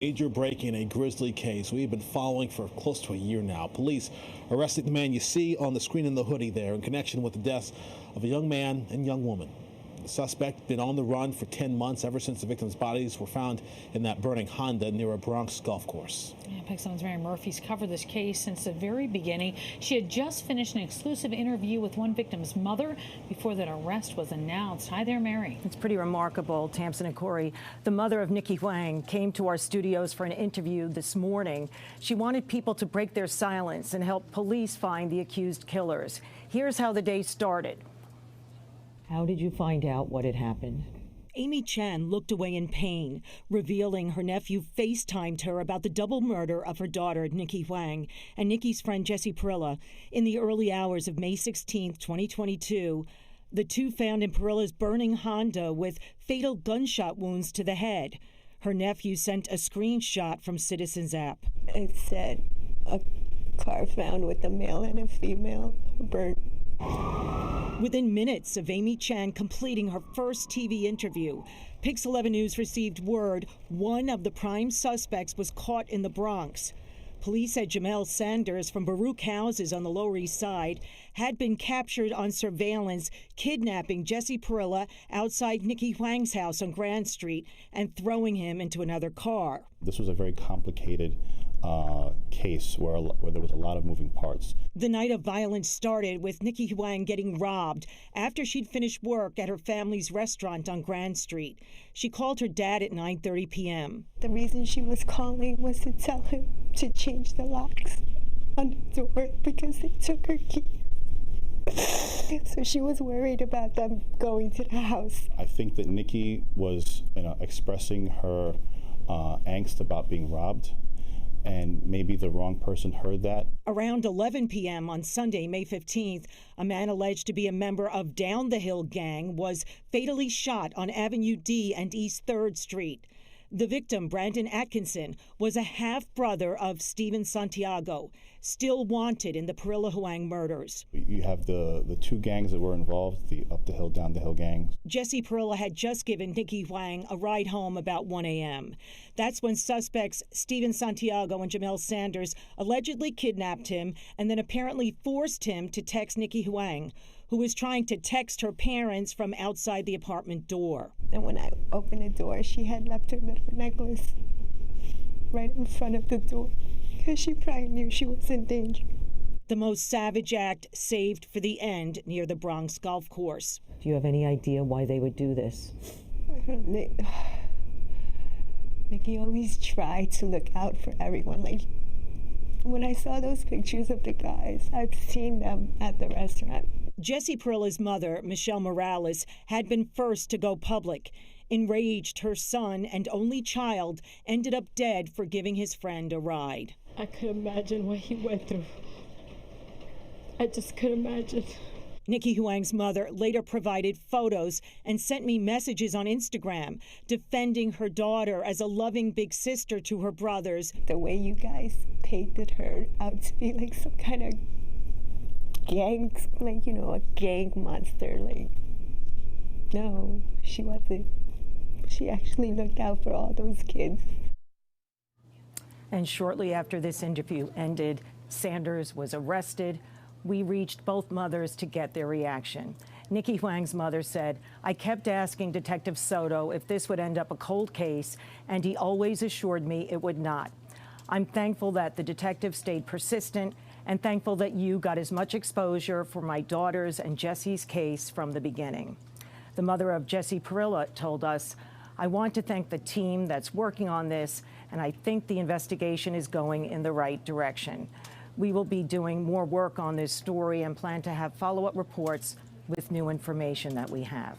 Major break in a grisly case we've been following for close to a year now. Police arresting the man you see on the screen in the hoodie there in connection with the deaths of a young man and young woman. The suspect been on the run for 10 months ever since the victims' bodies were found in that burning Honda near a Bronx golf course. PIX7's Mary Murphy's covered this case since the very beginning. She had just finished an exclusive interview with one victim's mother before that arrest was announced. Hi there, Mary. It's pretty remarkable, Tamsin and Corey. The mother of Nikki Huang came to our studios for an interview this morning. She wanted people to break their silence and help police find the accused killers. Here's how the day started. How did you find out what had happened? Amy Chan looked away in pain, revealing her nephew FaceTimed her about the double murder of her daughter, Nikki Huang, and Nikki's friend Jesse Parrilla in the early hours of May 16, 2022. The two found in Parrilla's burning Honda with fatal gunshot wounds to the head. Her nephew sent a screenshot from Citizens app. It said a car found with a male and a female burnt. Within minutes of Amy Chan completing her first TV interview, PIX 11 News received word one of the prime suspects was caught in the Bronx. Police said Jahmel Sanders from Baruch houses on the Lower East Side had been captured on surveillance, kidnapping Jesse Parrilla outside Nikki Huang's house on Grand Street and throwing him into another car. This was a very complicated case where there was a lot of moving parts. The night of violence started with Nikki Huang getting robbed after she'd finished work at her family's restaurant on Grand Street. She called her dad at 9:30 p.m. The reason she was calling was to tell him to change the locks on the door because they took her key. So she was worried about them going to the house. I think that Nikki was expressing her angst about being robbed, and maybe the wrong person heard that. Around 11 p.m. on Sunday, May 15th, a man alleged to be a member of Down the Hill gang was fatally shot on Avenue D and East 3rd Street. The victim, Brandon Atkinson, was a half-brother of Stephen Santiago, still wanted in the Parrilla Huang murders. You have the two gangs that were involved, the Up the Hill, Down the Hill gangs. Jesse Parrilla had just given Nikki Huang a ride home about 1 a.m. That's when suspects Stephen Santiago and Jahmel Sanders allegedly kidnapped him and then apparently forced him to text Nikki Huang, who was trying to text her parents from outside the apartment door. And when I opened the door, she had left her little necklace right in front of the door because she probably knew she was in danger. The most savage act saved for the end near the Bronx golf course. Do you have any idea why they would do this? Nikki always tried to look out for everyone. Like, when I saw those pictures of the guys, I've seen them at the restaurant. Jesse Parrilla's mother, Michelle Morales, had been first to go public. Enraged, her son and only child ended up dead for giving his friend a ride. I could imagine what he went through. I just could imagine. Nikki Huang's mother later provided photos and sent me messages on Instagram defending her daughter as a loving big sister to her brothers. The way you guys painted her out to be like some kind of gang, like, a gang monster. Like, no, she wasn't. She actually looked out for all those kids. And shortly after this interview ended, Sanders was arrested. We reached both mothers to get their reaction. Nikki Huang's mother said, "I kept asking Detective Soto if this would end up a cold case, and he always assured me it would not. I'm thankful that the detective stayed persistent and thankful that you got as much exposure for my daughter's and Jesse's case from the beginning." The mother of Jesse Parrilla told us, "I want to thank the team that's working on this, and I think the investigation is going in the right direction. We will be doing more work on this story and plan to have follow-up reports with new information that we have."